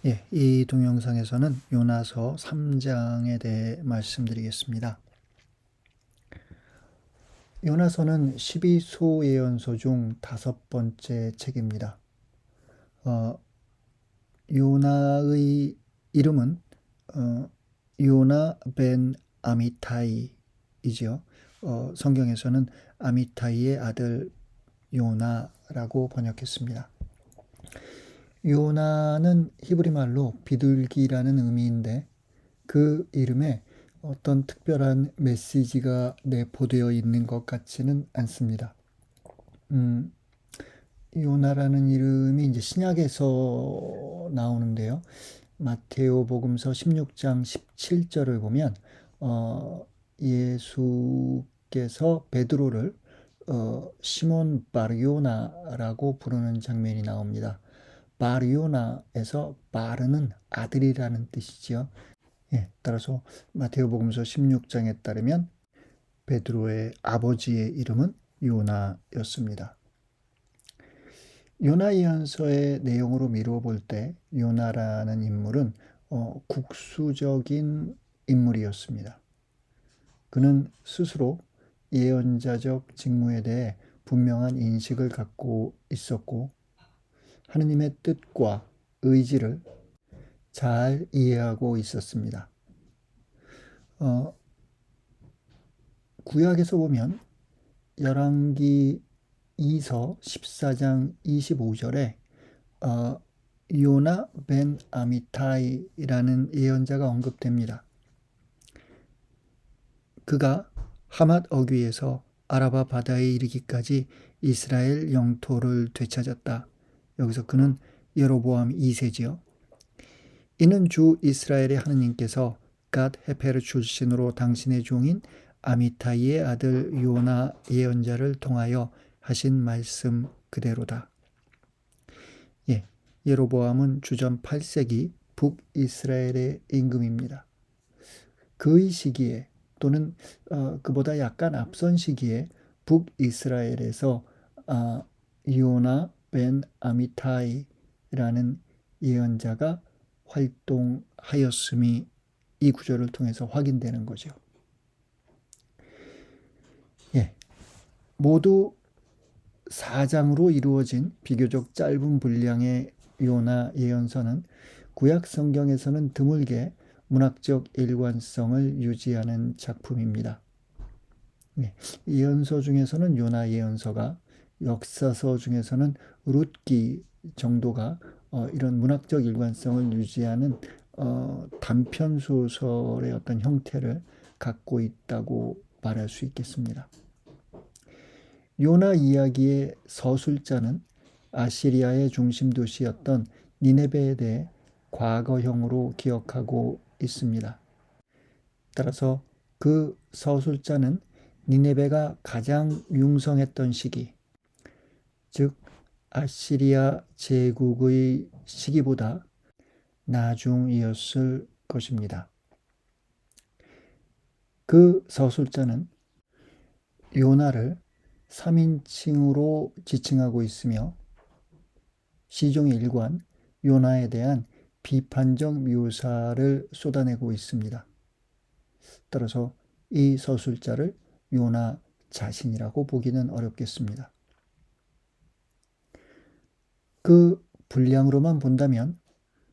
이 동영상에서는 요나서 3장에 대해 말씀드리겠습니다. 요나서는 12소예언서 중 5번째 책입니다. 요나의 이름은 요나 벤 아미타이이죠. 성경에서는 아미타이의 아들 요나라고 번역했습니다. 요나는 히브리 말로 비둘기라는 의미인데 그 이름에 어떤 특별한 메시지가 내포되어 있는 것 같지는 않습니다. 요나라는 이름이 이제 신약에서 나오는데요. 마테오 복음서 16장 17절을 보면 예수께서 베드로를 시몬 바르요나라고 부르는 장면이 나옵니다. 바르요나에서 바르는 아들이라는 뜻이죠. 따라서 마테오복음서 16장에 따르면 베드로의 아버지의 이름은 요나였습니다. 요나 예언서의 내용으로 미루어 볼 때 요나라는 인물은 국수적인 인물이었습니다. 그는 스스로 예언자적 직무에 대해 분명한 인식을 갖고 있었고 하느님의 뜻과 의지를 잘 이해하고 있었습니다. 구약에서 보면 열왕기 2서 14장 25절에 요나 벤 아미타이라는 예언자가 언급됩니다. 그가 하맛 어귀에서 아라바 바다에 이르기까지 이스라엘 영토를 되찾았다. 여기서 그는 여로보암 2세지요. 이는 주 이스라엘의 하느님께서 갓 헤페르 출신으로 당신의 종인 아미타이의 아들 요나 예언자를 통하여 하신 말씀 그대로다. 예로보암은 주전 8세기 북이스라엘의 임금입니다. 그의 시기에 또는 그보다 약간 앞선 시기에 북이스라엘에서 요나 벤 아미타이라는 예언자가 활동하였음이 이 구절을 통해서 확인되는 거죠. 모두 4장으로 이루어진 비교적 짧은 분량의 요나 예언서는 구약 성경에서는 드물게 문학적 일관성을 유지하는 작품입니다. 예언서 중에서는 요나 예언서가, 역사서 중에서는 룻기 정도가 이런 문학적 일관성을 유지하는 단편 소설의 어떤 형태를 갖고 있다고 말할 수 있겠습니다. 요나 이야기의 서술자는 아시리아의 중심 도시였던 니네베에 대해 과거형으로 기억하고 있습니다. 따라서 그 서술자는 니네베가 가장 융성했던 시기, 즉 아시리아 제국의 시기보다 나중이었을 것입니다. 그 서술자는 요나를 3인칭으로 지칭하고 있으며 시종 일관 요나에 대한 비판적 묘사를 쏟아내고 있습니다. 따라서 이 서술자를 요나 자신이라고 보기는 어렵겠습니다. 그 분량으로만 본다면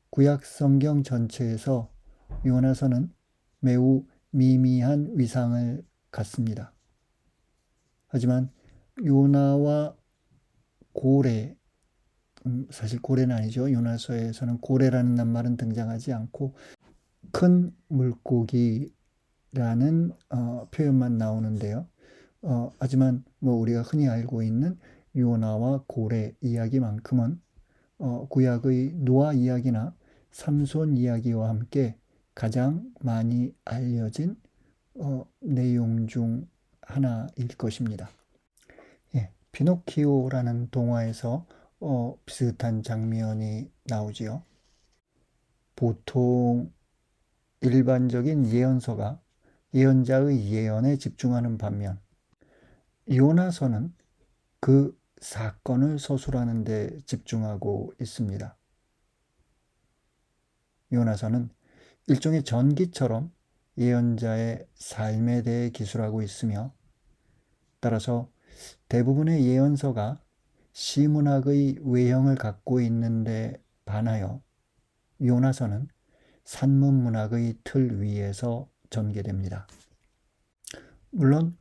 구약 성경 전체에서 요나서는 매우 미미한 위상을 갖습니다. 하지만 요나와 고레, 사실 고레는 아니죠. 요나서에서는 고레라는 낱말은 등장하지 않고 큰 물고기라는 표현만 나오는데요. 하지만 우리가 흔히 알고 있는 요나와 고레 이야기만큼은 구약의 노아 이야기나 삼손 이야기와 함께 가장 많이 알려진 내용 중 하나일 것입니다. 피노키오라는 동화에서 비슷한 장면이 나오지요. 보통 일반적인 예언서가 예언자의 예언에 집중하는 반면 요나서는 그 사건을 서술하는 데 집중하고 있습니다. 요나서는 일종의 전기처럼 예언자의 삶에 대해 기술하고 있으며, 따라서 대부분의 예언서가 시문학의 외형을 갖고 있는데 반하여 요나서는 산문문학의 틀 위에서 전개됩니다. 물론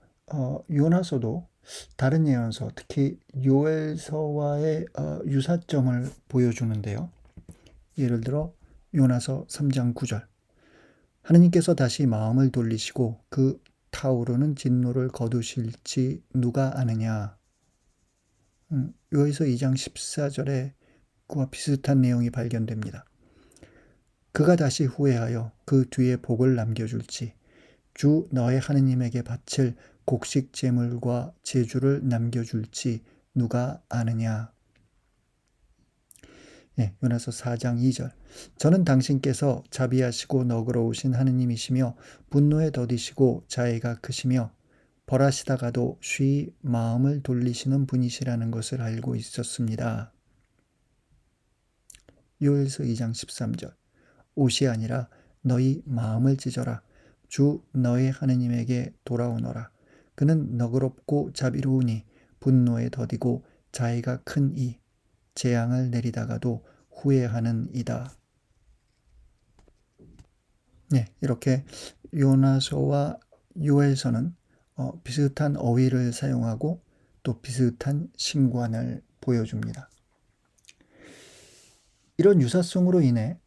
요나서도 다른 예언서, 특히 요엘서와의 유사점을 보여주는데요. 예를 들어 요나서 3장 9절, 하느님께서 다시 마음을 돌리시고 그 타오르는 진노를 거두실지 누가 아느냐. 요에서 2장 14절에 그와 비슷한 내용이 발견됩니다. 그가 다시 후회하여 그 뒤에 복을 남겨줄지 주 너의 하느님에게 바칠 곡식 제물과 제주를 남겨줄지 누가 아느냐. 요나서 4장 2절, 저는 당신께서 자비하시고 너그러우신 하느님이시며 분노에 더디시고 자애가 크시며 벌하시다가도 쉬이 마음을 돌리시는 분이시라는 것을 알고 있었습니다. 요엘서 2장 13절, 옷이 아니라 너희 마음을 찢어라. 주 너의 하느님에게 돌아오너라. 그는 너그럽고 자비로우니 분노에 더디고 자애가 큰 이, 재앙을 내리다가도 후회하는 이다. 이렇게 요나서와 요엘서는 비슷한 어휘를 사용하고 또 비슷한 신관을 보여줍니다. 이런 유사성으로 인해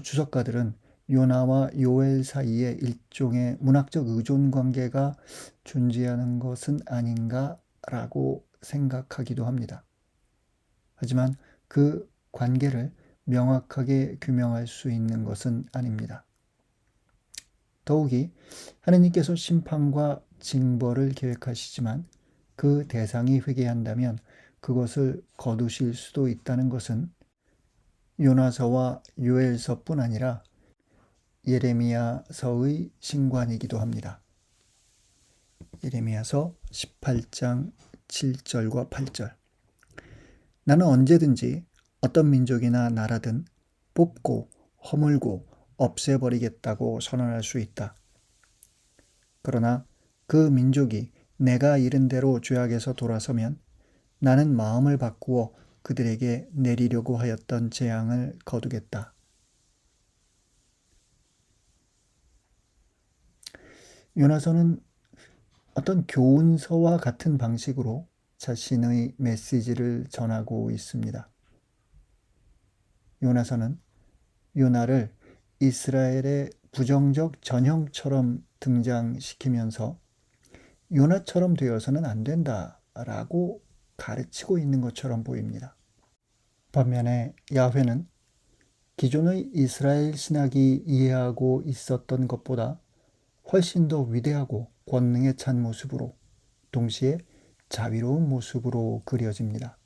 주석가들은 요나와 요엘 사이에 일종의 문학적 의존 관계가 존재하는 것은 아닌가라고 생각하기도 합니다. 하지만 그 관계를 명확하게 규명할 수 있는 것은 아닙니다. 더욱이 하느님께서 심판과 징벌을 계획하시지만 그 대상이 회개한다면 그것을 거두실 수도 있다는 것은 요나서와 요엘서뿐 아니라 예레미야서의 신관이기도 합니다. 예레미야서 18장 7절과 8절, 나는 언제든지 어떤 민족이나 나라든 뽑고 허물고 없애버리겠다고 선언할 수 있다. 그러나 그 민족이 내가 이른 대로 죄악에서 돌아서면 나는 마음을 바꾸어 그들에게 내리려고 하였던 재앙을 거두겠다. 요나서는 어떤 교훈서와 같은 방식으로 자신의 메시지를 전하고 있습니다. 요나서는 요나를 이스라엘의 부정적 전형처럼 등장시키면서 요나처럼 되어서는 안 된다라고 가르치고 있는 것처럼 보입니다. 반면에 야훼는 기존의 이스라엘 신학이 이해하고 있었던 것보다 훨씬 더 위대하고 권능에 찬 모습으로, 동시에 자비로운 모습으로 그려집니다.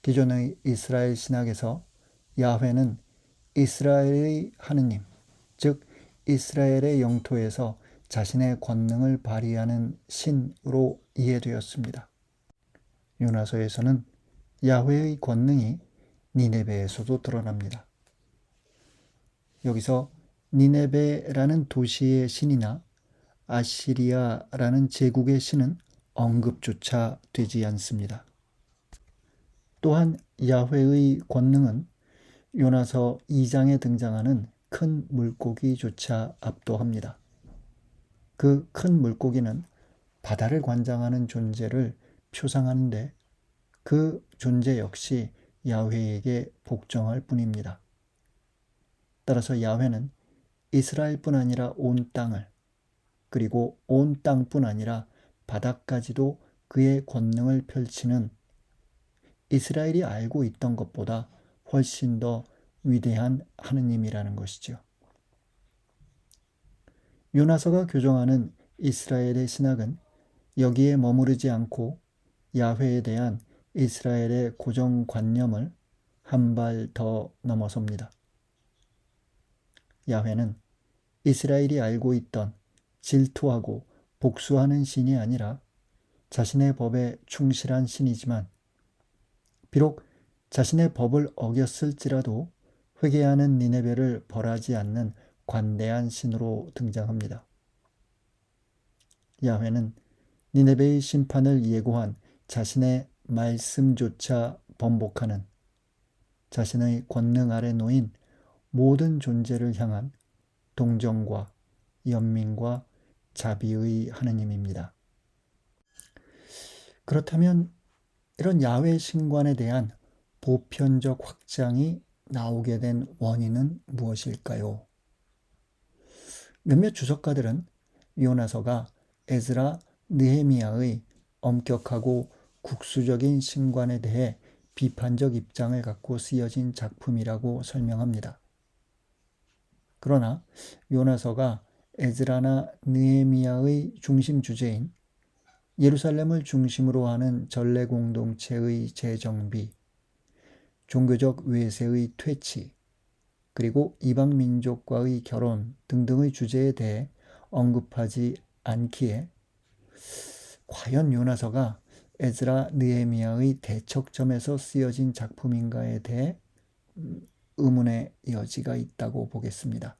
기존의 이스라엘 신학에서 야훼는 이스라엘의 하느님, 즉 이스라엘의 영토에서 자신의 권능을 발휘하는 신으로 이해되었습니다. 요나서에서는 야훼의 권능이 니네베에서도 드러납니다. 여기서 니네베라는 도시의 신이나 아시리아라는 제국의 신은 언급조차 되지 않습니다. 또한 야훼의 권능은 요나서 2장에 등장하는 큰 물고기조차 압도합니다. 그 큰 물고기는 바다를 관장하는 존재를 표상하는데 그 존재 역시 야훼에게 복종할 뿐입니다. 따라서 야훼는 이스라엘뿐 아니라 온 땅을, 그리고 온 땅뿐 아니라 바다까지도 그의 권능을 펼치는 이스라엘이 알고 있던 것보다 훨씬 더 위대한 하느님이라는 것이죠. 요나서가 교정하는 이스라엘의 신학은 여기에 머무르지 않고 야훼에 대한 이스라엘의 고정관념을 한 발 더 넘어섭니다. 야훼는 이스라엘이 알고 있던 질투하고 복수하는 신이 아니라 자신의 법에 충실한 신이지만, 비록 자신의 법을 어겼을지라도 회개하는 니네베를 벌하지 않는 관대한 신으로 등장합니다. 야훼는 니네베의 심판을 예고한 자신의 말씀조차 번복하는 자신의 권능 아래 놓인 모든 존재를 향한 동정과 연민과 자비의 하느님입니다. 그렇다면 이런 야훼 신관에 대한 보편적 확장이 나오게 된 원인은 무엇일까요? 몇몇 주석가들은 요나서가 에스라, 느헤미야의 엄격하고 국수적인 신관에 대해 비판적 입장을 갖고 쓰여진 작품이라고 설명합니다. 그러나 요나서가 에스라나 느헤미야의 중심 주제인 예루살렘을 중심으로 하는 전래 공동체의 재정비, 종교적 외세의 퇴치, 그리고 이방 민족과의 결혼 등등의 주제에 대해 언급하지 않기에 과연 요나서가 에스라 느헤미야의 대척점에서 쓰여진 작품인가에 대해 의문의 여지가 있다고 보겠습니다.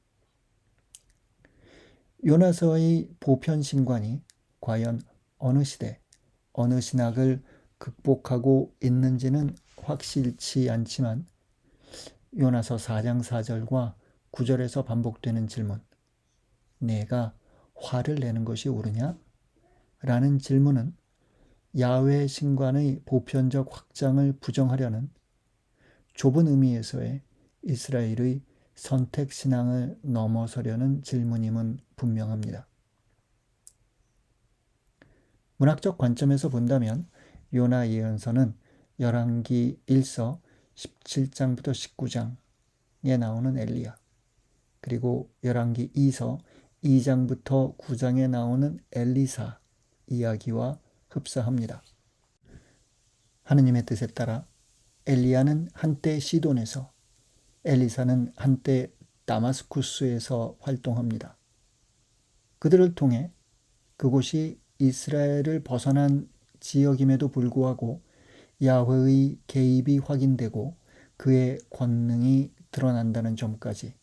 요나서의 보편신관이 과연 어느 시대, 어느 신학을 극복하고 있는지는 확실치 않지만 요나서 4장 4절과 9절에서 반복되는 질문, 내가 화를 내는 것이 옳으냐? 라는 질문은 야훼 신관의 보편적 확장을 부정하려는 좁은 의미에서의 이스라엘의 선택신앙을 넘어서려는 질문임은 분명합니다. 문학적 관점에서 본다면 요나 예언서는 열왕기 1서 17장부터 19장에 나오는 엘리야, 그리고 열왕기 2서 2장부터 9장에 나오는 엘리사 이야기와 흡사합니다. 하느님의 뜻에 따라 엘리야는 한때 시돈에서, 엘리사는 한때 다마스쿠스에서 활동합니다. 그들을 통해 그곳이 이스라엘을 벗어난 지역임에도 불구하고 야훼의 개입이 확인되고 그의 권능이 드러난다는 점까지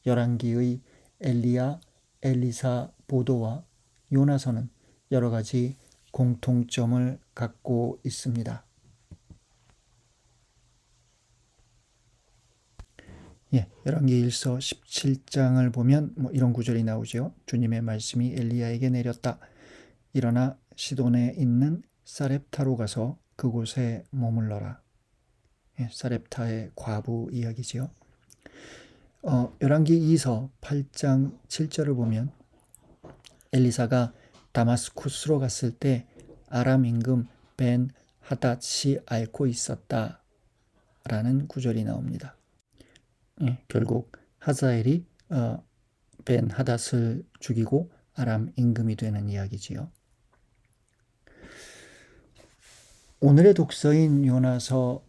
열왕기의 엘리야, 엘리사 보도와 요나서는 여러 가지 공통점을 갖고 있습니다. 열왕기 1서 17장을 보면 이런 구절이 나오죠. 주님의 말씀이 엘리야에게 내렸다. 일어나 시돈에 있는 사렙타로 가서 그곳에 머물러라. 사렙타의 과부 이야기지요. 열왕기 2서 8장 7절을 보면 엘리사가 다마스쿠스로 갔을 때 아람 임금 벤 하닷이 앓고 있었다 라는 구절이 나옵니다. 결국 하자엘이 벤 하닷을 죽이고 아람 임금이 되는 이야기지요. 오늘의 독서인 요나서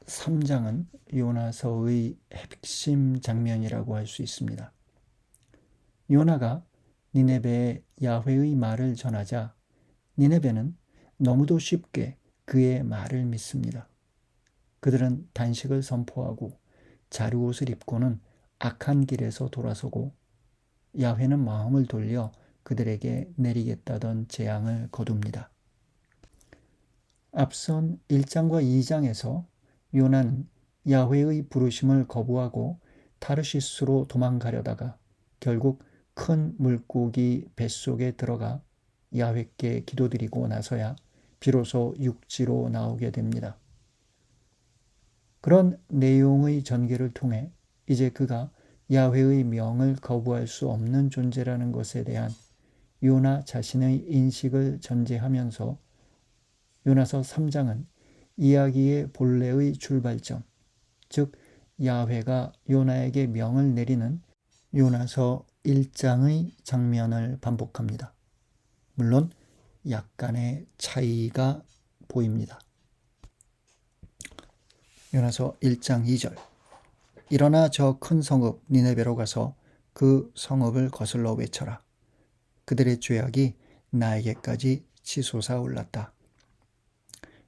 3장은 요나서의 핵심 장면이라고 할 수 있습니다. 요나가 니네베에 야훼의 말을 전하자 니네베는 너무도 쉽게 그의 말을 믿습니다. 그들은 단식을 선포하고 자루옷을 입고는 악한 길에서 돌아서고 야훼는 마음을 돌려 그들에게 내리겠다던 재앙을 거둡니다. 앞선 1장과 2장에서 요나는 야훼의 부르심을 거부하고 타르시스로 도망가려다가 결국 큰 물고기 뱃속에 들어가 야훼께 기도드리고 나서야 비로소 육지로 나오게 됩니다. 그런 내용의 전개를 통해 이제 그가 야훼의 명을 거부할 수 없는 존재라는 것에 대한 요나 자신의 인식을 전제하면서 요나서 3장은 이야기의 본래의 출발점, 즉 야훼가 요나에게 명을 내리는 요나서 1장의 장면을 반복합니다. 물론 약간의 차이가 보입니다. 요나서 1장 2절, 일어나 저 큰 성읍 니네베로 가서 그 성읍을 거슬러 외쳐라. 그들의 죄악이 나에게까지 치솟아 올랐다.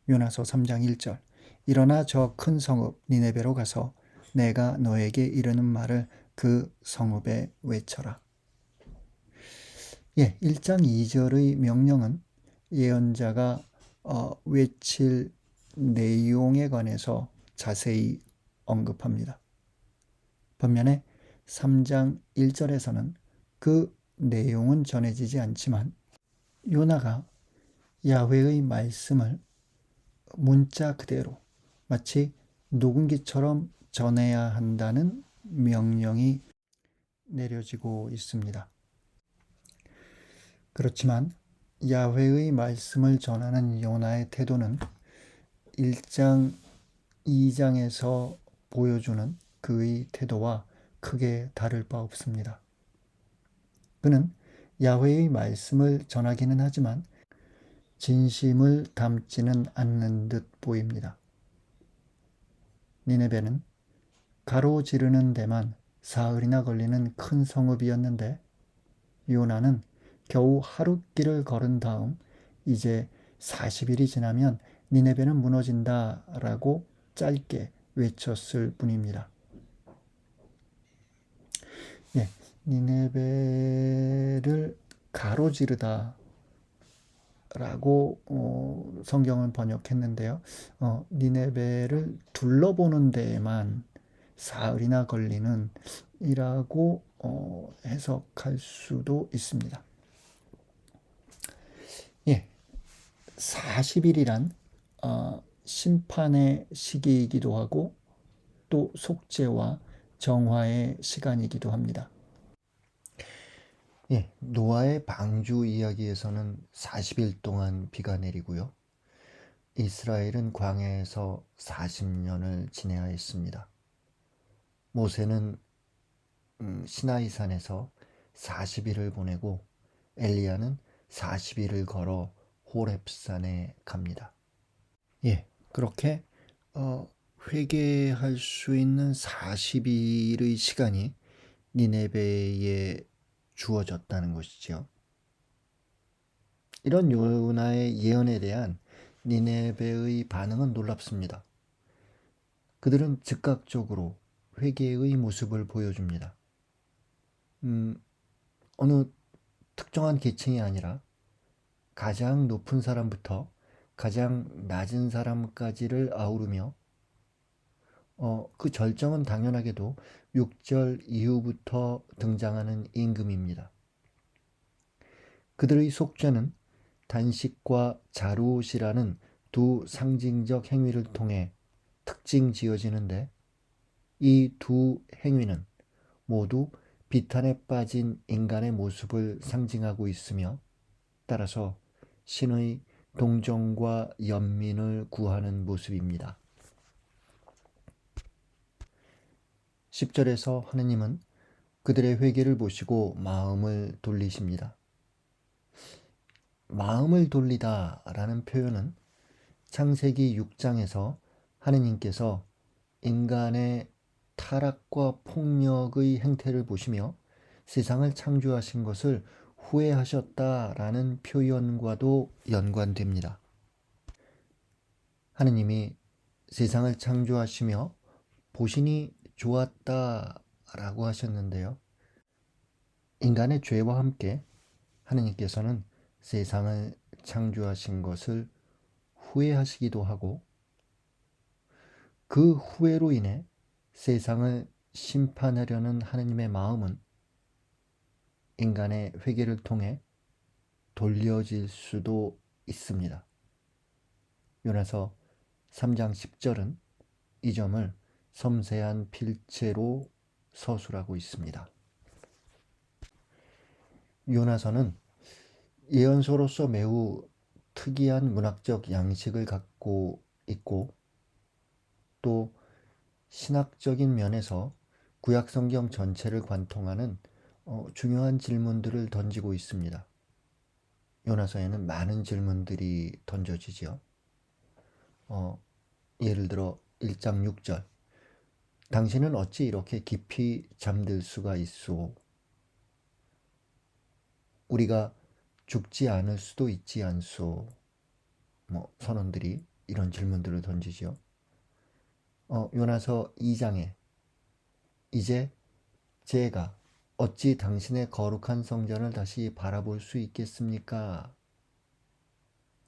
요나서 3장 1절, 일어나 저 큰 성읍 니네베로 가서 내가 너에게 이르는 말을 그 성읍에 외쳐라. 1장 2절의 명령은 예언자가 외칠 내용에 관해서 자세히 언급합니다. 반면에 3장 1절에서는 그 내용은 전해지지 않지만 요나가 야훼의 말씀을 문자 그대로 마치 녹음기처럼 전해야 한다는 명령이 내려지고 있습니다. 그렇지만 야훼의 말씀을 전하는 요나의 태도는 1장, 2장에서 보여주는 그의 태도와 크게 다를 바 없습니다. 그는 야훼의 말씀을 전하기는 하지만 진심을 담지는 않는 듯 보입니다. 니네베는 가로지르는 데만 사흘이나 걸리는 큰 성읍이었는데 요나는 겨우 하룻길을 걸은 다음 이제 40일이 지나면 니네베는 무너진다 라고 짧게 외쳤을 뿐입니다. 니네베를 가로지르다 라고 성경은 번역했는데요. 니네베를 둘러보는 데에만 사흘이나 걸리는 이라고 해석할 수도 있습니다. 40일이란 심판의 시기이기도 하고 또 속죄와 정화의 시간이기도 합니다. 노아의 방주 이야기에서는 40일 동안 비가 내리고요. 이스라엘은 광야에서 40년을 지내하였습니다. 모세는 시나이산에서 40일을 보내고 엘리야는 40일을 걸어 호렙산에 갑니다. 그렇게 회개할 수 있는 40일의 시간이 니네베에 주어졌다는 것이죠. 이런 요나의 예언에 대한 니네베의 반응은 놀랍습니다. 그들은 즉각적으로 회개의 모습을 보여줍니다. 어느 특정한 계층이 아니라 가장 높은 사람부터 가장 낮은 사람까지를 아우르며 그 절정은 당연하게도 6절 이후부터 등장하는 임금입니다. 그들의 속죄는 단식과 자루옷이라는 두 상징적 행위를 통해 특징 지어지는데 이 두 행위는 모두 비탄에 빠진 인간의 모습을 상징하고 있으며 따라서 신의 동정과 연민을 구하는 모습입니다. 10절에서 하느님은 그들의 회개를 보시고 마음을 돌리십니다. 마음을 돌리다 라는 표현은 창세기 6장에서 하느님께서 인간의 타락과 폭력의 행태를 보시며 세상을 창조하신 것을 후회하셨다라는 표현과도 연관됩니다. 하느님이 세상을 창조하시며 보시니 좋았다라고 하셨는데요. 인간의 죄와 함께 하느님께서는 세상을 창조하신 것을 후회하시기도 하고 그 후회로 인해 세상을 심판하려는 하느님의 마음은 인간의 회개를 통해 돌려질 수도 있습니다. 요나서 3장 10절은 이 점을 섬세한 필체로 서술하고 있습니다. 요나서는 예언서로서 매우 특이한 문학적 양식을 갖고 있고 또 신학적인 면에서 구약성경 전체를 관통하는 중요한 질문들을 던지고 있습니다. 요나서에는 많은 질문들이 던져지죠. 예를 들어 1장 6절 당신은 어찌 이렇게 깊이 잠들 수가 있소? 우리가 죽지 않을 수도 있지 않소? 선원들이 이런 질문들을 던지죠. 요나서 2장에 이제 제가 어찌 당신의 거룩한 성전을 다시 바라볼 수 있겠습니까?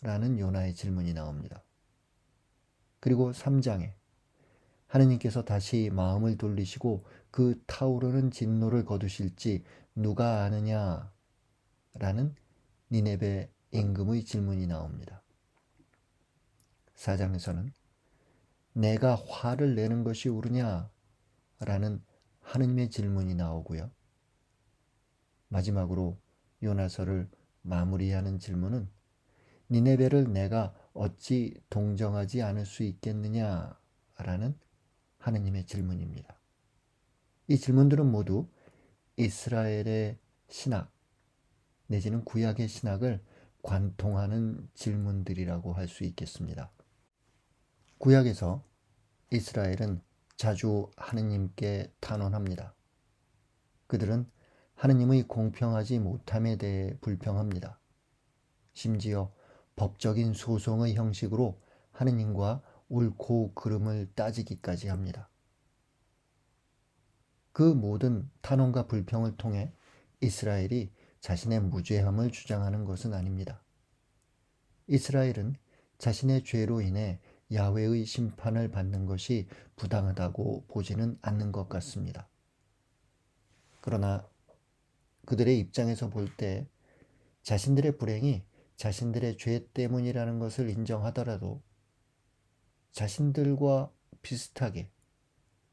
라는 요나의 질문이 나옵니다. 그리고 3장에 하느님께서 다시 마음을 돌리시고 그 타오르는 진노를 거두실지 누가 아느냐? 라는 니네베 임금의 질문이 나옵니다. 4장에서는 내가 화를 내는 것이 옳으냐? 라는 하느님의 질문이 나오고요. 마지막으로 요나서를 마무리하는 질문은 니네베를 내가 어찌 동정하지 않을 수 있겠느냐? 라는 하느님의 질문입니다. 이 질문들은 모두 이스라엘의 신학 내지는 구약의 신학을 관통하는 질문들이라고 할 수 있겠습니다. 구약에서 이스라엘은 자주 하느님께 탄원합니다. 그들은 하느님의 공평하지 못함에 대해 불평합니다. 심지어 법적인 소송의 형식으로 하느님과 옳고 그름을 따지기까지 합니다. 그 모든 탄원과 불평을 통해 이스라엘이 자신의 무죄함을 주장하는 것은 아닙니다. 이스라엘은 자신의 죄로 인해 야훼의 심판을 받는 것이 부당하다고 보지는 않는 것 같습니다. 그러나 그들의 입장에서 볼 때 자신들의 불행이 자신들의 죄 때문이라는 것을 인정하더라도 자신들과 비슷하게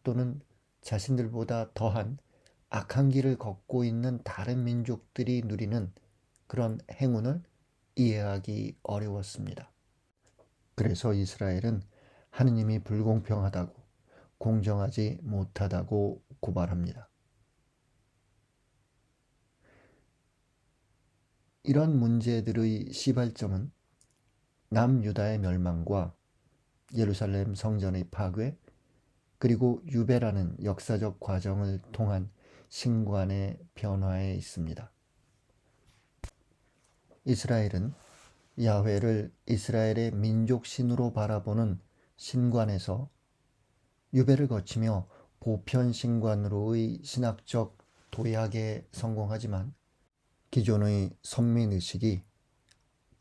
또는 자신들보다 더한 악한 길을 걷고 있는 다른 민족들이 누리는 그런 행운을 이해하기 어려웠습니다. 그래서 이스라엘은 하느님이 불공평하다고 공정하지 못하다고 고발합니다. 이런 문제들의 시발점은 남유다의 멸망과 예루살렘 성전의 파괴 그리고 유배라는 역사적 과정을 통한 신관의 변화에 있습니다. 이스라엘은 야훼를 이스라엘의 민족신으로 바라보는 신관에서 유배를 거치며 보편신관으로의 신학적 도약에 성공하지만 기존의 선민의식이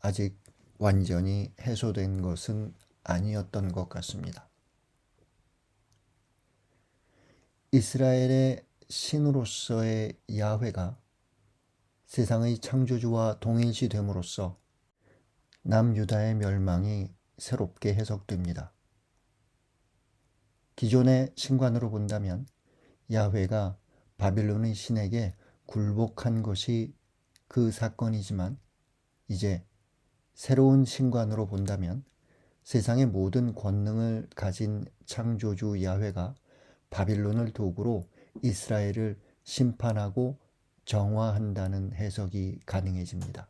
아직 완전히 해소된 것은 아니었던 것 같습니다. 이스라엘의 신으로서의 야훼가 세상의 창조주와 동일시됨으로써 남유다의 멸망이 새롭게 해석됩니다. 기존의 신관으로 본다면 야훼가 바빌론의 신에게 굴복한 것이 그 사건이지만 이제 새로운 신관으로 본다면 세상의 모든 권능을 가진 창조주 야훼가 바빌론을 도구로 이스라엘을 심판하고 정화한다는 해석이 가능해집니다.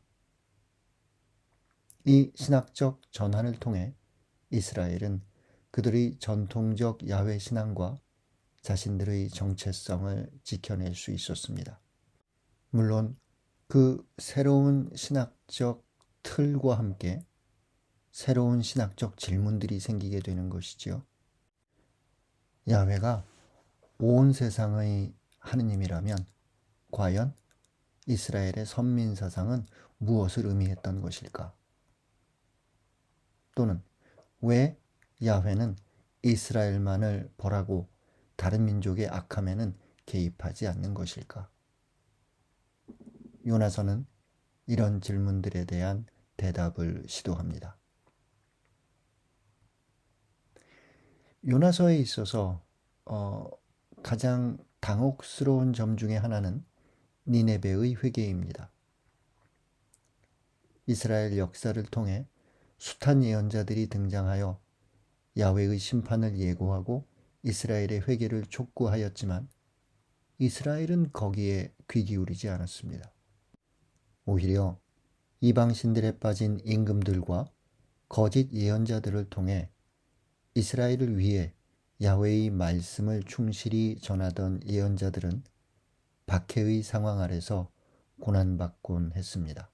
이 신학적 전환을 통해 이스라엘은 그들의 전통적 야훼 신앙과 자신들의 정체성을 지켜낼 수 있었습니다. 물론 그 새로운 신학적 틀과 함께 새로운 신학적 질문들이 생기게 되는 것이지요. 야훼가 온 세상의 하느님이라면 과연 이스라엘의 선민 사상은 무엇을 의미했던 것일까? 또는 왜 야훼는 이스라엘만을 벌하고 다른 민족의 악함에는 개입하지 않는 것일까? 요나서는 이런 질문들에 대한 대답을 시도합니다. 요나서에 있어서 가장 당혹스러운 점 중에 하나는 니네베의 회개입니다. 이스라엘 역사를 통해 숱한 예언자들이 등장하여 야훼의 심판을 예고하고 이스라엘의 회개를 촉구하였지만 이스라엘은 거기에 귀 기울이지 않았습니다. 오히려 이방신들에 빠진 임금들과 거짓 예언자들을 통해 이스라엘을 위해 야훼의 말씀을 충실히 전하던 예언자들은 박해의 상황 아래서 고난받곤 했습니다.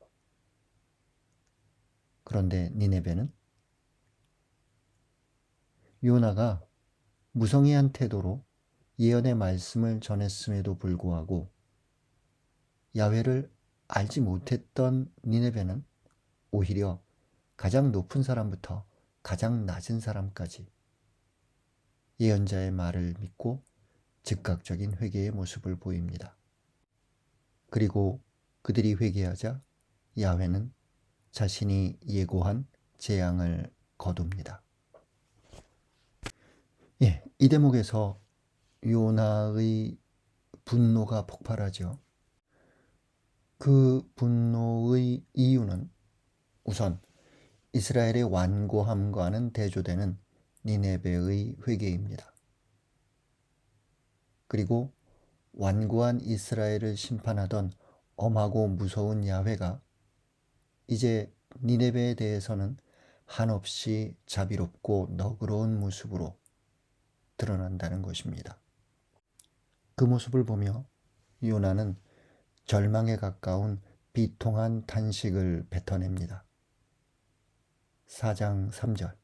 그런데 니네베는 요나가 무성의한 태도로 예언의 말씀을 전했음에도 불구하고 야훼를 알지 못했던 니네베는 오히려 가장 높은 사람부터 가장 낮은 사람까지 예언자의 말을 믿고 즉각적인 회개의 모습을 보입니다. 그리고 그들이 회개하자 야훼는 자신이 예고한 재앙을 거둡니다. 이 대목에서 요나의 분노가 폭발하죠. 그 분노의 이유는 우선 이스라엘의 완고함과는 대조되는 니네베의 회개입니다. 그리고 완고한 이스라엘을 심판하던 엄하고 무서운 야훼가 이제 니네베에 대해서는 한없이 자비롭고 너그러운 모습으로 드러난다는 것입니다. 그 모습을 보며 요나는 절망에 가까운 비통한 탄식을 뱉어냅니다. 4장 3절.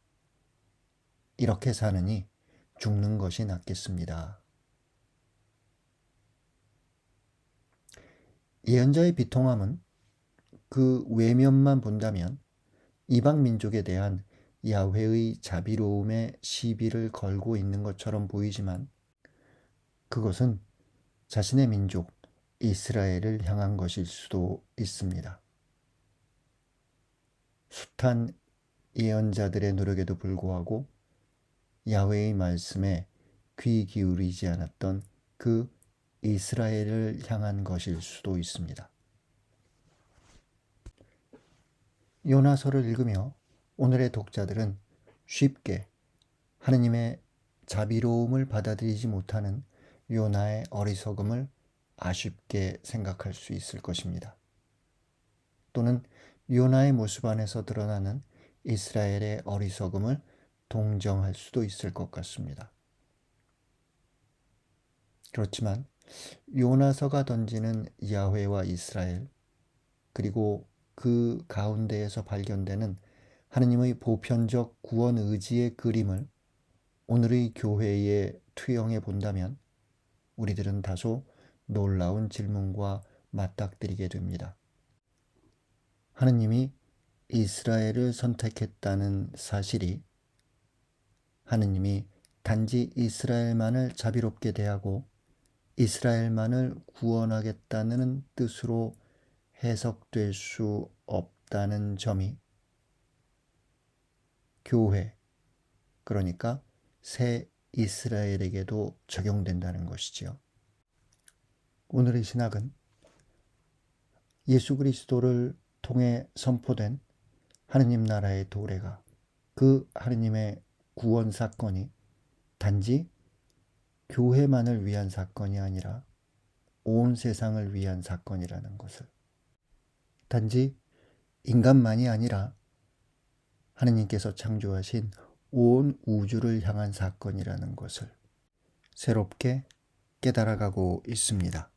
이렇게 사느니 죽는 것이 낫겠습니다. 예언자의 비통함은 그 외면만 본다면 이방 민족에 대한 야훼의 자비로움에 시비를 걸고 있는 것처럼 보이지만 그것은 자신의 민족 이스라엘을 향한 것일 수도 있습니다. 숱한 예언자들의 노력에도 불구하고 야훼의 말씀에 귀 기울이지 않았던 그 이스라엘을 향한 것일 수도 있습니다. 요나서를 읽으며 오늘의 독자들은 쉽게 하느님의 자비로움을 받아들이지 못하는 요나의 어리석음을 아쉽게 생각할 수 있을 것입니다. 또는 요나의 모습 안에서 드러나는 이스라엘의 어리석음을 동정할 수도 있을 것 같습니다. 그렇지만 요나서가 던지는 야훼와 이스라엘, 그리고 그 가운데에서 발견되는 하느님의 보편적 구원 의지의 그림을 오늘의 교회에 투영해 본다면 우리들은 다소 놀라운 질문과 맞닥뜨리게 됩니다. 하느님이 이스라엘을 선택했다는 사실이 하느님이 단지 이스라엘만을 자비롭게 대하고 이스라엘만을 구원하겠다는 뜻으로 해석될 수 없다는 점이 교회, 그러니까 새 이스라엘에게도 적용된다는 것이지요. 오늘의 신학은 예수 그리스도를 통해 선포된 하느님 나라의 도래가, 그 하느님의 구원 사건이 단지 교회만을 위한 사건이 아니라 온 세상을 위한 사건이라는 것을, 단지 인간만이 아니라 하느님께서 창조하신 온 우주를 향한 사건이라는 것을 새롭게 깨달아가고 있습니다.